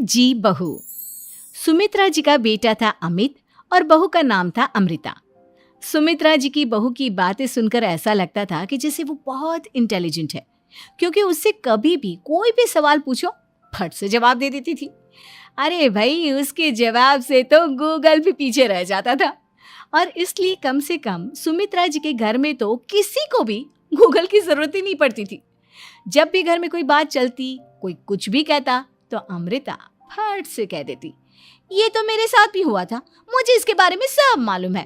जी बहू। सुमित्रा जी का बेटा था अमित और बहू का नाम था अमृता। सुमित्रा जी की बहू की बातें सुनकर ऐसा लगता था कि जैसे वो बहुत इंटेलिजेंट है, क्योंकि उससे कभी भी कोई भी सवाल पूछो फट से जवाब दे देती थी। अरे भाई, उसके जवाब से तो गूगल भी पीछे रह जाता था। और इसलिए कम से कम सुमित्रा जी के घर में तो किसी को भी गूगल की जरूरत ही नहीं पड़ती थी। जब भी घर में कोई बात चलती, कोई कुछ भी कहता, तो अमृता फट से कह देती, ये तो मेरे साथ भी हुआ था, मुझे इसके बारे में सब मालूम है।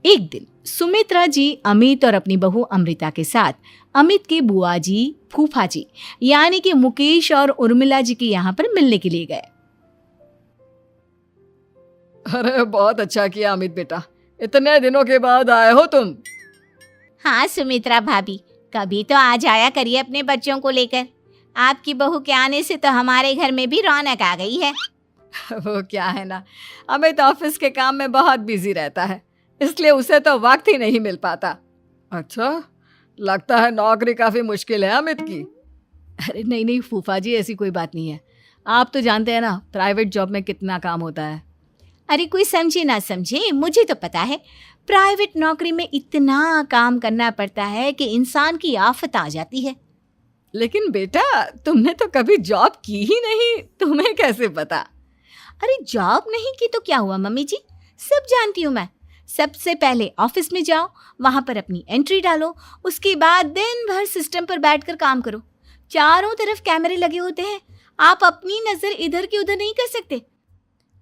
एक दिन सुमित्रा जी अमित और अपनी बहू अमृता के साथ अमित के बुआ जी, फूफा जी यानी कि मुकेश और उर्मिला जी के यहाँ पर मिलने के लिए गए। अरे बहुत अच्छा किया अमित बेटा, इतने दिनों के बाद आए हो तुम। हाँ सुमित्रा भाभी, कभी तो आ जाया करिए अपने बच्चों को लेकर। आपकी बहू के आने से तो हमारे घर में भी रौनक आ गई है। वो क्या है ना, अमित ऑफिस के काम में बहुत बिजी रहता है, इसलिए उसे तो वक्त ही नहीं मिल पाता। अच्छा, लगता है नौकरी काफी मुश्किल है अमित की। अरे नहीं नहीं फूफा जी, ऐसी कोई बात नहीं है। आप तो जानते हैं ना प्राइवेट जॉब में कितना काम होता है। अरे कोई समझे ना समझे, मुझे तो पता है प्राइवेट नौकरी में इतना काम करना पड़ता है कि इंसान की आफत आ जाती है। लेकिन बेटा, तुमने तो कभी जॉब की ही नहीं, तुम्हें कैसे पता? अरे जॉब नहीं की तो क्या हुआ मम्मी जी, सब जानती हूँ मैं। सबसे पहले ऑफिस में जाओ, वहां पर अपनी एंट्री डालो, उसके बाद दिन भर सिस्टम पर बैठकर काम करो। चारों तरफ कैमरे लगे होते हैं, आप अपनी नजर इधर की उधर नहीं कर सकते।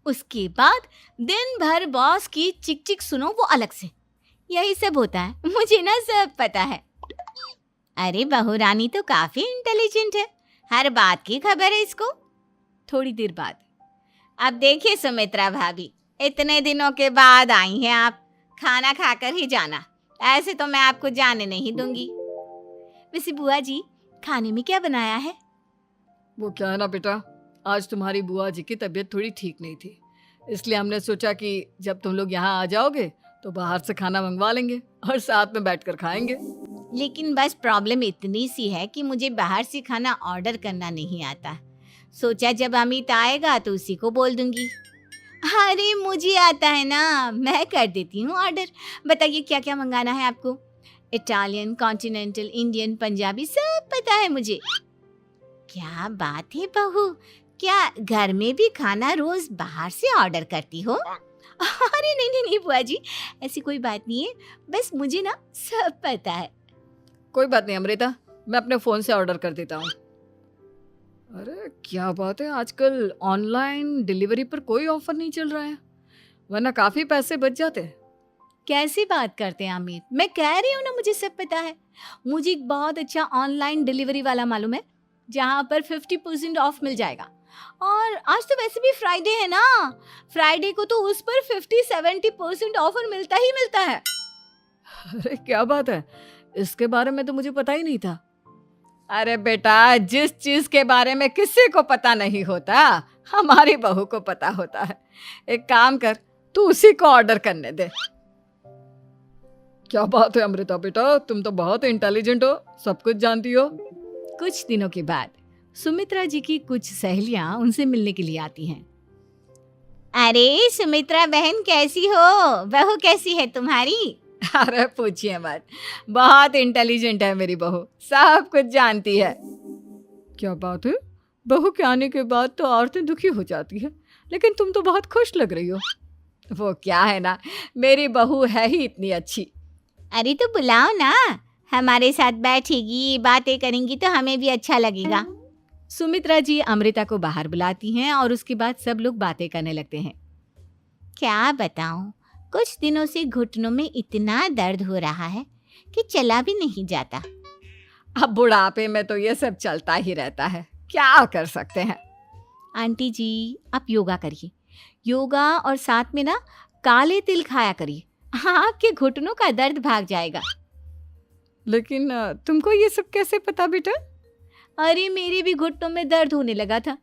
उसके बाद दिन भर बॉस की चिक चिक सुनो, वो अलग से। यही सब होता है, मुझे ना सब पता है। अरे बहू रानी तो काफी इंटेलिजेंट है, हर बात की खबर है इसको। थोड़ी देर बाद, अब देखिए सुमित्रा भाभी, इतने दिनों के बाद आई हैं आप, खाना खाकर ही जाना, ऐसे तो मैं आपको जाने नहीं दूंगी। वैसे बुआ जी, खाने में क्या बनाया है? वो क्या है ना बेटा, आज तुम्हारी बुआ जी की तबीयत थोड़ी ठीक नहीं थी, इसलिए हमने सोचा कि जब तुम लोग यहाँ आ जाओगे तो बाहर से खाना मंगवा लेंगे और साथ में बैठकर खाएंगे। लेकिन बस प्रॉब्लम इतनी सी है कि मुझे बाहर से खाना ऑर्डर करना नहीं आता। सोचा जब अमित आएगा तो उसी को बोल दूंगी। अरे मुझे आता है ना, मैं कर देती हूँ ऑर्डर। बताइए क्या क्या मंगाना है आपको? इटालियन, कॉन्टिनेंटल, इंडियन, पंजाबी, सब पता है मुझे। क्या बात है बहू, क्या घर में भी खाना रोज बाहर से ऑर्डर करती हो? अरे नहीं नहीं नहीं बुआ जी, ऐसी कोई बात नहीं है, बस मुझे ना सब पता है। कोई बात नहीं अमृता, मैं अपने फोन से ऑर्डर कर देता हूँ। अरे क्या बात है, आजकल ऑनलाइन डिलीवरी पर कोई ऑफर नहीं चल रहा है, वरना काफी पैसे बच जाते। कैसी बात करते हैं अमित, मैं कह रही हूँ ना मुझे सब पता है। मुझे एक बहुत अच्छा ऑनलाइन डिलीवरी वाला मालूम है, जहाँ पर 50% ऑफ मिल जाएगा। और आज तो वैसे भी फ्राइडे है ना, फ्राइडे को तो उस पर 50-70% ऑफर मिलता ही मिलता है। अरे क्या बात है, इसके बारे में तो मुझे पता ही नहीं था। अरे बेटा, जिस चीज के बारे में किसी को पता नहीं होता, हमारी बहू को पता होता है। एक काम कर, तू उसी को ऑर्डर करने दे। क्या बात है अमृता बेटा, तुम तो बहुत इंटेलिजेंट हो, सब कुछ जानती हो। कुछ दिनों के बाद सुमित्रा जी की कुछ सहेलियां उनसे मिलने के लिए आती हैं। अरे सुमित्रा बहन कैसी हो, बहू कैसी है तुम्हारी? अरे पूछिए मत, बहुत इंटेलिजेंट है मेरी बहू, सब कुछ जानती है। क्या बात है, बहू के आने के बाद तो औरतें दुखी हो जाती है, लेकिन तुम तो बहुत खुश लग रही हो। वो क्या है ना, मेरी बहू है ही इतनी अच्छी। अरे तो बुलाओ ना, हमारे साथ बैठेगी, बातें करेंगी तो हमें भी अच्छा लगेगा। सुमित्रा जी अमृता को बाहर बुलाती हैं और उसके बाद सब लोग बातें करने लगते हैं। क्या बताऊं, कुछ दिनों से घुटनों में इतना दर्द हो रहा है कि चला भी नहीं जाता। अब बुढ़ापे में तो ये सब चलता ही रहता है, क्या कर सकते हैं। आंटी जी, आप योगा करिए, योगा और साथ में ना काले तिल खाया करिए, आपके घुटनों का दर्द भाग जाएगा। लेकिन तुमको ये सब कैसे पता बेटा? अरे मेरे भी घुटनों में दर्द होने लगा था,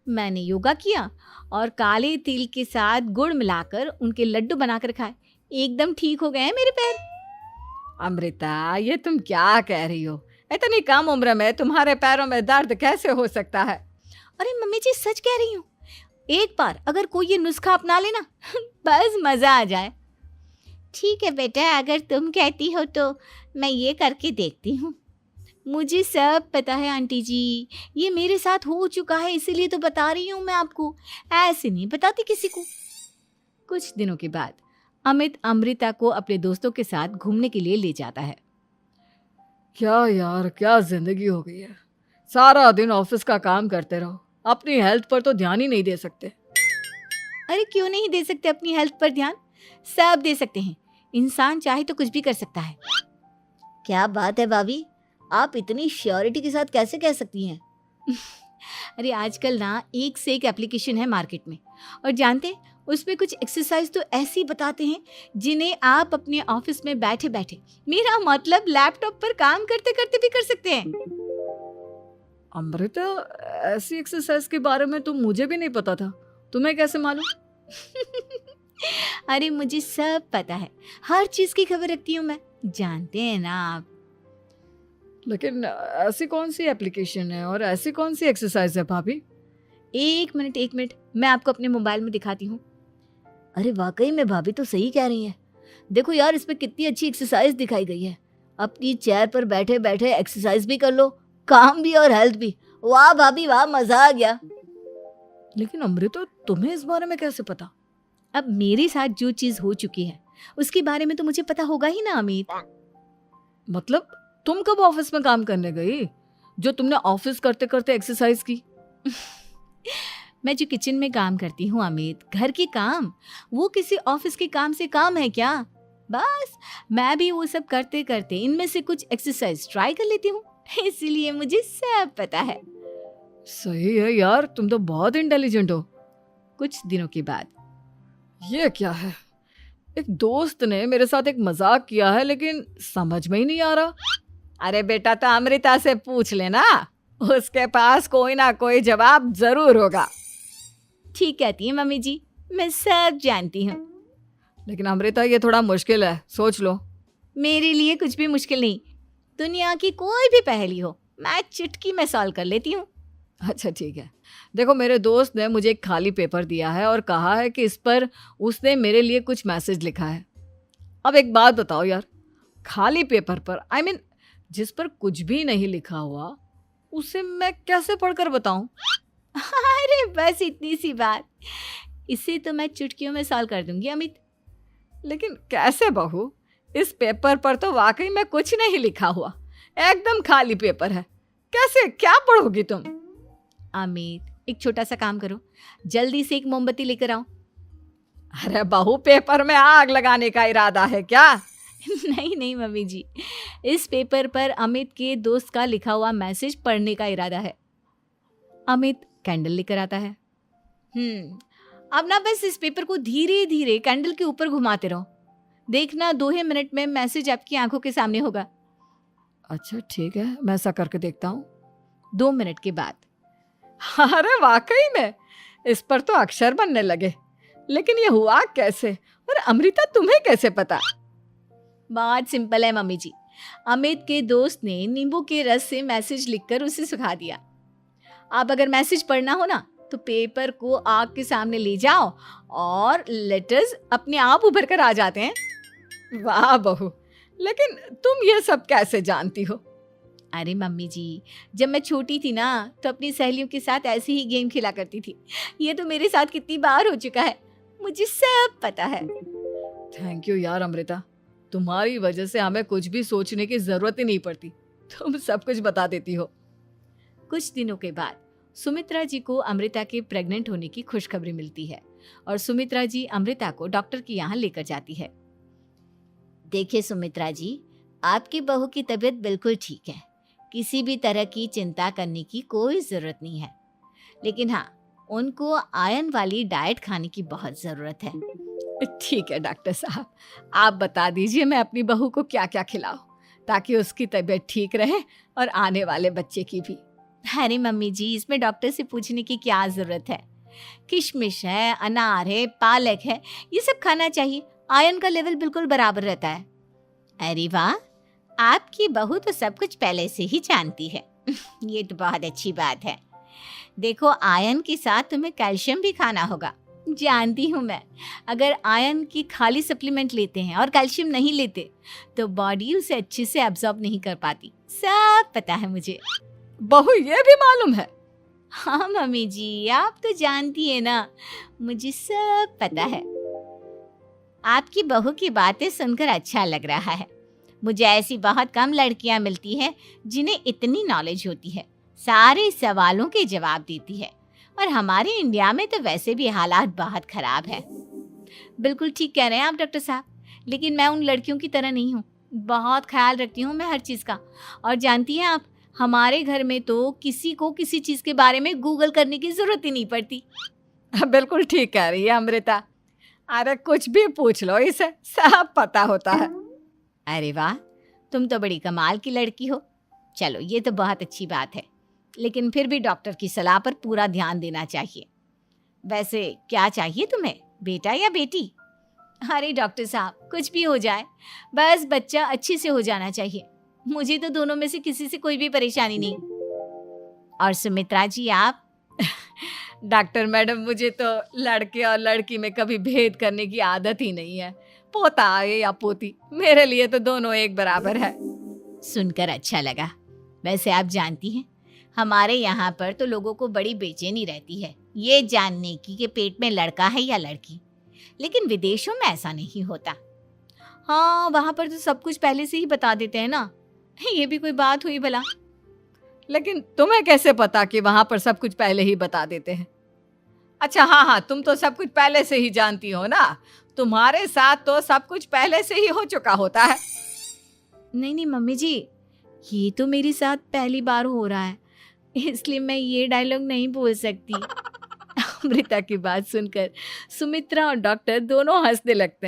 मैंने योगा किया और काले तिल के साथ गुड़ मिलाकर उनके लड्डू बनाकर खाए, एकदम ठीक हो गए हैं मेरे पैर। अमृता, ये तुम क्या कह रही हो? इतनी कम उम्र में तुम्हारे पैरों में दर्द कैसे हो सकता है? अरे मम्मी जी सच कह रही हूँ, एक बार अगर कोई ये नुस्खा अपना लेना बस मज़ा आ जाए। ठीक है बेटा, अगर तुम कहती हो तो मैं ये करके देखती हूँ। मुझे सब पता है आंटी जी, ये मेरे साथ हो चुका है, इसीलिए तो बता रही हूँ मैं आपको, ऐसे नहीं बताती किसी को। कुछ दिनों के बाद अमित अमृता को अपने दोस्तों के साथ घूमने के लिए ले जाता है। क्या यार, क्या जिंदगी हो गई है। सारा दिन ऑफिस का काम करते रहो, अपनी हेल्थ पर तो ध्यान ही नहीं दे सकते। अरे क्यों नहीं दे सकते अपनी हेल्थ पर ध्यान? सब दे सकते हैं, इंसान चाहे तो कुछ भी कर सकता है। क्या बात है भाभी, आप इतनी श्योरिटी के साथ कैसे कह सकती हैं? अरे आजकल ना एक से एक एप्लीकेशन है मार्केट में, और जानते हैं उसमें कुछ एक्सरसाइज तो ऐसी बताते हैं जिन्हें आप अपने ऑफिस में बैठे बैठे, मेरा मतलब लैपटॉप पर काम करते करते भी कर सकते हैं। अमृता, ऐसी एक्सरसाइज के बारे में तो मुझे भी नहीं पता था, तुम्हें कैसे मालूम? अरे मुझे सब पता है, हर चीज की खबर रखती हूँ मैं, जानते हैं ना आप। लेकिन ऐसी कौन सी एप्लीकेशन है और ऐसी कौन सी एक्सरसाइज है भाभी? एक मिनट, मैं आपको अपने मोबाइल में दिखाती हूँ। अरे वाकई में भाभी तो सही कह रही हैं। देखो यार, इस पे कितनी अच्छी एक्सरसाइज दिखाई गई है। अपनी चेयर पर बैठे बैठे एक्सरसाइज भी कर लो, काम भी और हेल्थ भी। वाह भाभी वाह, मजा आ गया। लेकिन अमृता, तुम्हें इस बारे में कैसे पता? अब मेरे साथ जो चीज हो चुकी है उसके बारे में तो मुझे पता होगा ही ना अमित। मतलब तुम कब ऑफिस में काम करने गई जो तुमने ऑफिस करते करते एक्सरसाइज की? मैं जो किचन में काम करती हूँ अमित, घर के काम, वो किसी ऑफिस के काम से काम है क्या? बस मैं भी वो सब करते करते इनमें से कुछ एक्सरसाइज ट्राई कर लेती हूँ, इसीलिए मुझे सब पता है। सही है यार, तुम तो बहुत इंटेलिजेंट हो। कुछ दिनों के बाद ये क्या है? एक दोस्त ने मेरे साथ एक मजाक किया है, लेकिन समझ में ही नहीं आ रहा। अरे बेटा, तो अमृता से पूछ लेना, उसके पास कोई ना कोई जवाब जरूर होगा। ठीक कहती है मम्मी जी, मैं सब जानती हूँ। लेकिन अमृता, ये थोड़ा मुश्किल है, सोच लो। मेरे लिए कुछ भी मुश्किल नहीं, दुनिया की कोई भी पहेली हो मैं चुटकी में सॉल्व कर लेती हूँ। अच्छा ठीक है, देखो मेरे दोस्त ने मुझे एक खाली पेपर दिया है और कहा है कि इस पर उसने मेरे लिए कुछ मैसेज लिखा है। अब एक बात बताओ यार, खाली पेपर पर, आई मीन जिस पर कुछ भी नहीं लिखा हुआ, उसे मैं कैसे पढ़कर बताऊं? अरे बस इतनी सी बात, इसे तो मैं चुटकियों में सॉल्व कर दूंगी अमित। लेकिन कैसे बहू? इस पेपर पर तो वाकई में कुछ नहीं लिखा हुआ, एकदम खाली पेपर है, कैसे, क्या पढ़ोगी तुम? अमित, एक छोटा सा काम करो, जल्दी से एक मोमबत्ती लेकर आओ। अरे बहू, पेपर में आग लगाने का इरादा है क्या? नहीं मम्मी जी, इस पेपर पर अमित के दोस्त का लिखा हुआ मैसेज पढ़ने का इरादा है। अमित कैंडल लेकर आता है। अब ना बस इस पेपर को धीरे धीरे कैंडल के ऊपर घुमाते रहो, देखना 2 ही मिनट में मैसेज आपकी आंखों के सामने होगा। अच्छा ठीक है, मैं ऐसा करके देखता हूँ। 2 मिनट के बाद, अरे वाकई में इस पर तो अक्षर बनने लगे, लेकिन ये हुआ कैसे? और अमृता, तुम्हें कैसे पता? बहुत सिंपल है मम्मी जी, अमित के दोस्त ने नींबू के रस से मैसेज लिखकर उसे सुखा दिया। अब अगर मैसेज पढ़ना हो ना तो पेपर को आग के सामने ले जाओ और लेटर्स अपने आप उभर कर आ जाते हैं। वाह बहू, लेकिन तुम ये सब कैसे जानती हो? अरे मम्मी जी, जब मैं छोटी थी ना तो अपनी सहेलियों के साथ ऐसे ही गेम खेला करती थी। ये तो मेरे साथ कितनी बार हो चुका है, मुझे सब पता है। थैंक यू यार अमृता, तुम्हारी वजह से हमें कुछ भी सोचने की जरूरत ही नहीं पड़ती, तुम सब कुछ बता देती हो। कुछ दिनों के बाद सुमित्रा जी को अमृता के प्रेग्नेंट होने की खुशखबरी मिलती है और सुमित्रा जी अमृता को डॉक्टर के यहाँ लेकर जाती है। देखिए सुमित्रा जी, आपकी बहू की तबीयत बिल्कुल ठीक है, किसी भी तरह की चिंता करने की कोई ज़रूरत नहीं है। लेकिन हाँ, उनको आयरन वाली डाइट खाने की बहुत ज़रूरत है। ठीक है डॉक्टर साहब, आप बता दीजिए मैं अपनी बहू को क्या क्या खिलाऊं ताकि उसकी तबीयत ठीक रहे और आने वाले बच्चे की भी। अरे मम्मी जी, इसमें डॉक्टर से पूछने की क्या ज़रूरत है? किशमिश है, अनार है, पालक है, ये सब खाना चाहिए, आयरन का लेवल बिल्कुल बराबर रहता है। अरे वाह, आपकी बहू तो सब कुछ पहले से ही जानती है। ये तो बहुत अच्छी बात है। देखो, आयरन के साथ तुम्हें कैल्शियम भी खाना होगा। जानती हूँ मैं, अगर आयरन की खाली सप्लीमेंट लेते हैं और कैल्शियम नहीं लेते तो बॉडी उसे अच्छे से एब्जॉर्ब नहीं कर पाती। सब पता है मुझे। बहू ये भी मालूम है? हाँ मम्मी जी, आप तो जानती है ना, मुझे सब पता है। आपकी बहू की बातें सुनकर अच्छा लग रहा है। मुझे ऐसी बहुत कम लड़कियां मिलती हैं जिन्हें इतनी नॉलेज होती है, सारे सवालों के जवाब देती है। और हमारे इंडिया में तो वैसे भी हालात बहुत खराब है। बिल्कुल ठीक कह रहे हैं आप डॉक्टर साहब, लेकिन मैं उन लड़कियों की तरह नहीं हूँ। बहुत ख्याल रखती हूँ मैं हर चीज़ का। और जानती हैं आप, हमारे घर में तो किसी को किसी चीज़ के बारे में गूगल करने की ज़रूरत ही नहीं पड़ती। बिल्कुल ठीक कह रही है अमृता। अरे कुछ भी पूछ लो इसे, सब पता होता है। अरे वाह, तुम तो बड़ी कमाल की लड़की हो। चलो, ये तो बहुत अच्छी बात है, लेकिन फिर भी डॉक्टर की सलाह पर पूरा ध्यान देना चाहिए। वैसे क्या चाहिए तुम्हें, बेटा या बेटी? अरे डॉक्टर साहब, कुछ भी हो जाए, बस बच्चा अच्छे से हो जाना चाहिए। मुझे तो दोनों में से किसी से कोई भी परेशानी नहीं। और सुमित्रा जी, आप? डॉक्टर मैडम, मुझे तो लड़के और लड़की में कभी भेद करने की आदत ही नहीं है। पोता आए या पोती, मेरे लिए तो दोनों एक बराबर है। सुनकर अच्छा लगा। वैसे आप जानती हैं, हमारे यहाँ पर तो लोगों को बड़ी बेचैनी रहती है ये जानने की कि पेट में लड़का है या लड़की, लेकिन विदेशों में ऐसा नहीं होता। हाँ, वहाँ पर तो सब कुछ पहले से ही बता देते हैं ना। ये भी कोई बात हुई भला? लेकिन तुम्हें कैसे पता कि वहां पर सब कुछ पहले ही बता देते हैं? अच्छा हाँ, तुम तो सब कुछ पहले से ही जानती हो ना। तुम्हारे साथ तो सब कुछ पहले से ही हो चुका होता है। नहीं मम्मी जी, ये तो मेरे साथ पहली बार हो रहा है, इसलिए मैं ये डायलॉग नहीं बोल सकती। अमृता की बात सुनकर सुमित्रा और डॉक्टर दोनों हंसने लगते हैं।